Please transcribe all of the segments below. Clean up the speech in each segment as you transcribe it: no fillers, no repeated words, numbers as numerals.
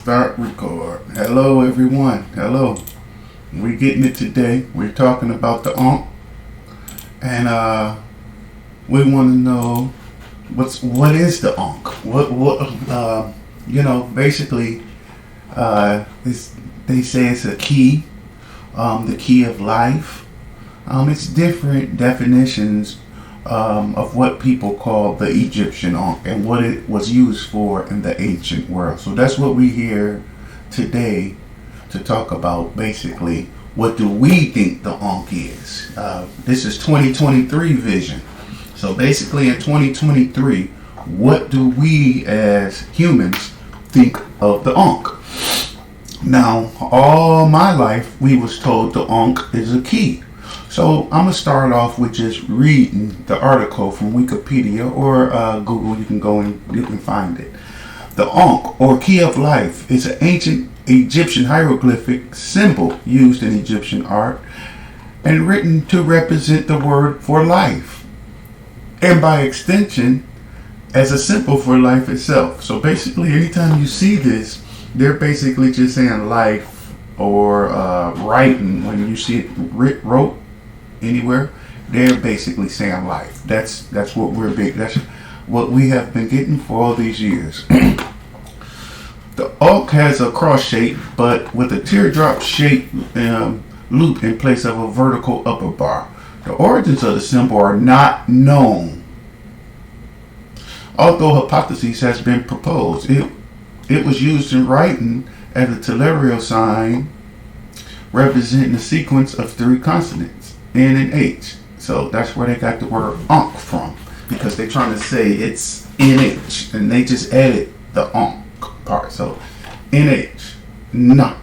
Start record. Hello everyone. Hello. We're getting it today. We're talking about the Ankh, and we want to know what is the Ankh? Basically, they say it's a key, the key of life. It's different definitions of what people call the Egyptian Ankh and what it was used for in the ancient world. So that's what we here today to talk about. Basically, what do we think the Ankh is? This is 2023 vision. So basically, in 2023, what do we as humans think of the Ankh? Now, all my life, we was told the Ankh is a key. So I'm gonna start off with just reading the article from Wikipedia or Google. You can go and you can find it. The Ankh, or key of life, is an ancient Egyptian hieroglyphic symbol used in Egyptian art and written to represent the word for life, and by extension, as a symbol for life itself. So basically, anytime you see this, they're basically just saying life or writing. When you see it wrote anywhere, they're basically saying life. That's what we're big. That's what we have been getting for all these years. The Ankh has a cross shape, but with a teardrop shaped loop in place of a vertical upper bar. The origins of the symbol are not known, although hypotheses has been proposed. It was used in writing as a telerial sign representing a sequence of three consonants, N and H. So that's where they got the word Ankh from, because they're trying to say it's NH, and they just added the Ankh part. So NH, no.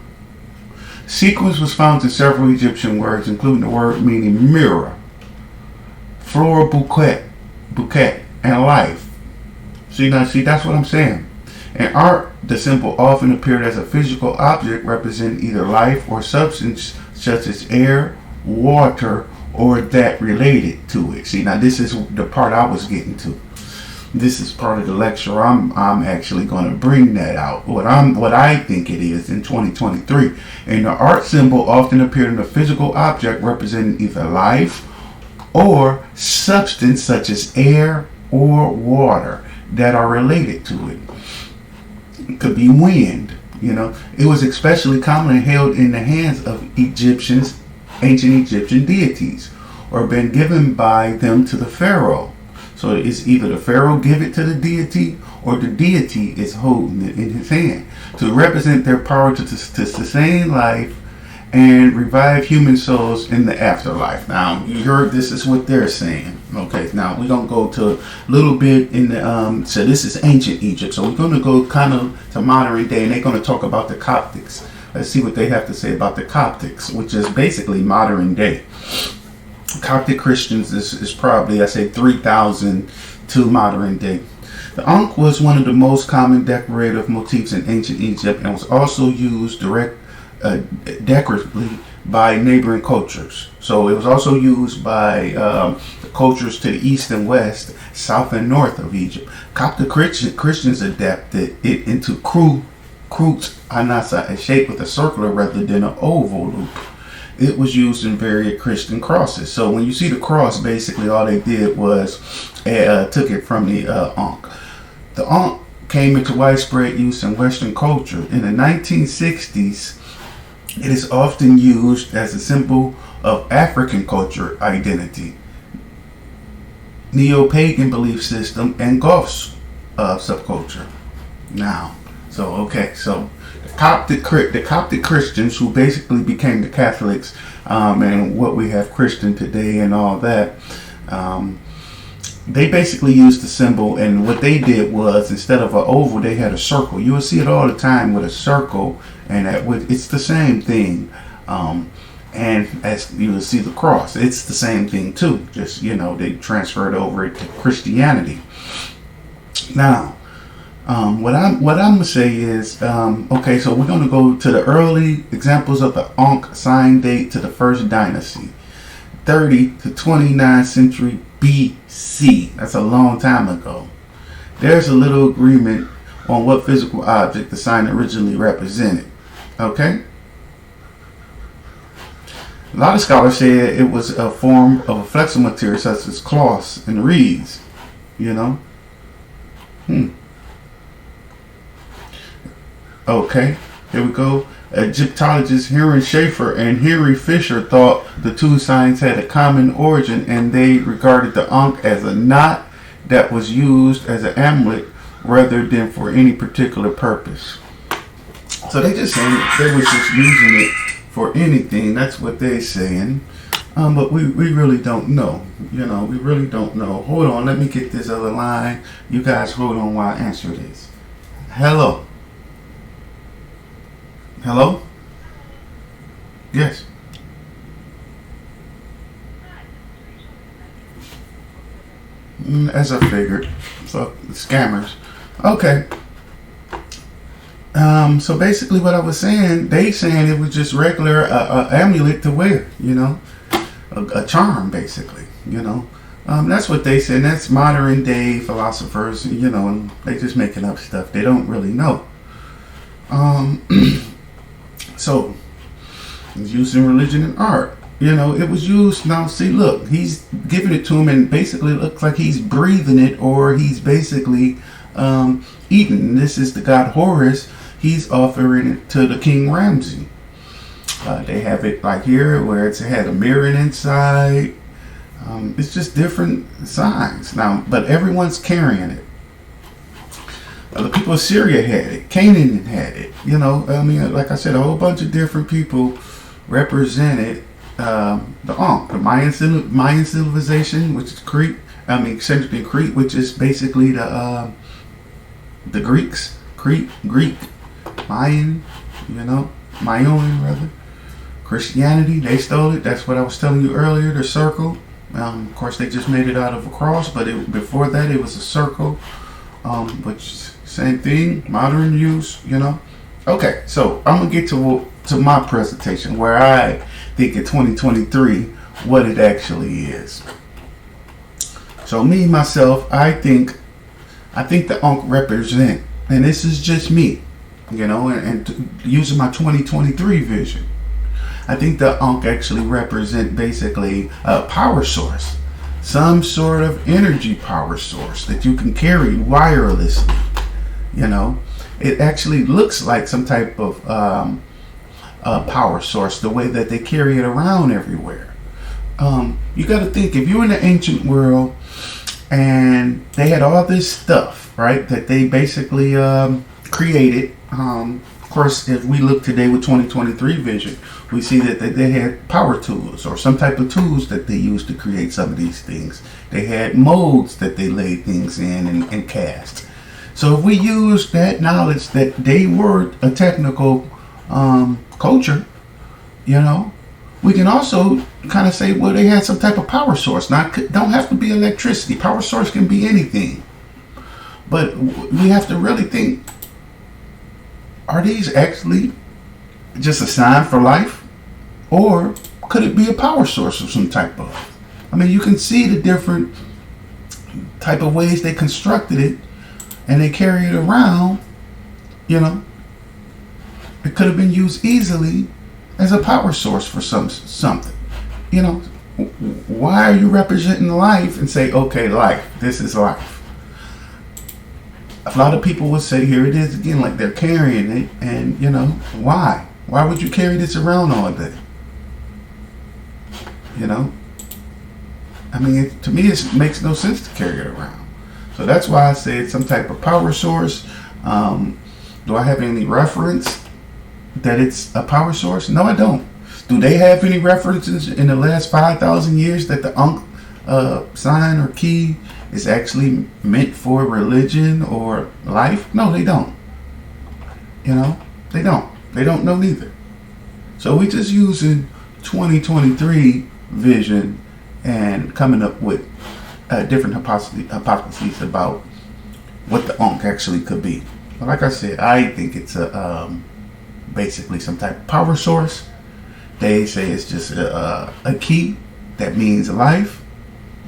Sequence was found in several Egyptian words, including the word meaning mirror, floral bouquet, and life. See, that's what I'm saying. In art, the symbol often appeared as a physical object representing either life or substance such as air, water, or that related to it. See, now this is the part I was getting to. This is part of the lecture. I'm actually going to bring that out. What I think it is in 2023. And the art symbol often appeared in a physical object representing either life or substance such as air or water that are related to it. It could be wind. It was especially commonly held in the hands of ancient Egyptian deities, or been given by them to the pharaoh. So it's either the pharaoh give it to the deity, or the deity is holding it in his hand to represent their power to sustain life and revive human souls in the afterlife. Now, you heard this is what they're saying. Okay, now we're going to go to a little bit in the, so this is ancient Egypt. So we're going to go kind of to modern day, and they're going to talk about the Coptics. Let's see what they have to say about the Coptics, which is basically modern day. Coptic Christians is probably, I say, 3,000 to modern day. The Ankh was one of the most common decorative motifs in ancient Egypt, and was also used decoratively by neighboring cultures. So it was also used by the cultures to the east and west, south and north of Egypt. Coptic Christians adapted it into Krut Anasa, a shape with a circular rather than an oval loop. It was used in various Christian crosses. So when you see the cross, basically all they did was took it from the Ankh. The Ankh came into widespread use in Western culture. In the 1960s, it is often used as a symbol of African culture identity, neo-pagan belief system, and Gulf subculture. Now, so the Coptic Christians, who basically became the Catholics, and what we have Christian today and all that, they basically used the symbol, and what they did was, instead of an oval, they had a circle. You will see it all the time with a circle, and it's the same thing. And as you will see the cross, it's the same thing too. Just, they transferred over it to Christianity. Now, what I'm gonna say is, okay, so we're gonna go to the early examples of the Ankh sign date to the first dynasty, 30 to 29th century BC. That's a long time ago. There's a little agreement on what physical object the sign originally represented. Okay? A lot of scholars say it was a form of a flexible material such as cloths and reeds. You know? Okay, here we go. Egyptologists Henry Schaeffer and Henry Fisher thought the two signs had a common origin, and they regarded the Ankh as a knot that was used as an amulet rather than for any particular purpose. So they just saying they was just using it for anything. That's what they're saying. But we really don't know. You know, we really don't know. Hold on, let me get this other line. You guys hold on while I answer this. Hello? Hello? Yes. As I figured. So, scammers. Okay. So basically what I was saying, they saying it was just regular amulet to wear, you know. A charm, basically, you know. That's what they said. That's modern day philosophers, you know, and they just making up stuff. They don't really know. So, it's used in religion and art. You know, it was used. Now, see, look, he's giving it to him, and basically it looks like he's breathing it, or he's basically eating. This is the god Horus. He's offering it to the King Ramsey. They have it like here, where it had a mirror inside. It's just different signs now, but everyone's carrying it. The people of Syria had it. Canaan had it. You know, I mean, like I said, a whole bunch of different people represented the Ankh. The Mayan civilization, which is Crete. I mean, centered in Crete, which is basically the Greeks. Greek, Mayan, you know, Mayan rather. Christianity, they stole it. That's what I was telling you earlier. The circle. Of course, they just made it out of a cross, but before that, it was a circle. Which same thing, modern use, you know. Okay, so I'm gonna get to my presentation where I think in 2023 what it actually is. So me myself, I think the Ankh represent, and this is just me, you know, and using my 2023 vision. I think the Ankh actually represent basically a power source, some sort of energy power source that you can carry wirelessly. You know, it actually looks like some type of power source, the way that they carry it around everywhere. You got to think, if you're in the ancient world and they had all this stuff, right, that they basically created. Of course, if we look today with 2023 vision, we see that they had power tools or some type of tools that they used to create some of these things. They had molds that they laid things in and cast. So if we use that knowledge that they were a technical culture, you know, we can also kind of say, well, they had some type of power source. Don't have to be electricity. Power source can be anything. But we have to really think, are these actually just a sign for life? Or could it be a power source of some type of? I mean, you can see the different type of ways they constructed it and they carry it around, you know. It could have been used easily as a power source for something. You know, why are you representing life and say, okay, life, this is life? A lot of people would say, here it is again, like they're carrying it, and you know, why? Why would you carry this around all day? You know? I mean, to me, it makes no sense to carry it around. So that's why I say it's some type of power source. Do I have any reference that it's a power source? No, I don't. Do they have any references in the last 5,000 years that the Ankh sign or key is actually meant for religion or life? No, they don't. You know, they don't. They don't know neither. So we just using 2023 vision and coming up with different hypotheses about what the Ankh actually could be. But like I said, I think it's basically some type of power source. They say it's just a key that means life.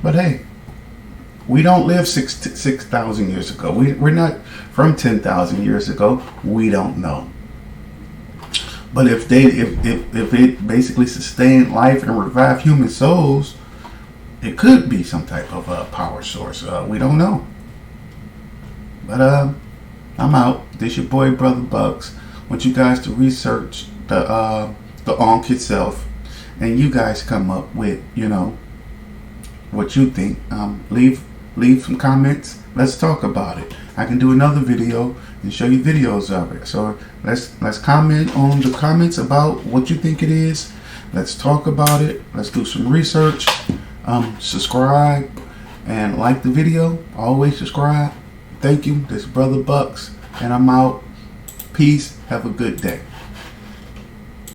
But hey, We don't live 6,000 years ago. We're not from 10,000 years ago. We don't know. But if it basically sustained life and revived human souls, it could be some type of power source. We don't know. But I'm out. This your boy, Brother Bucks. I want you guys to research the Ankh itself, and you guys come up with, what you think. Leave some comments. Let's talk about it. I can do another video and show you videos of it. So let's comment on the comments about what you think it is. Let's talk about it. Let's do some research. Subscribe and like the video. Always subscribe. Thank you. This is Brother Bucks, and I'm out. Peace. Have a good day.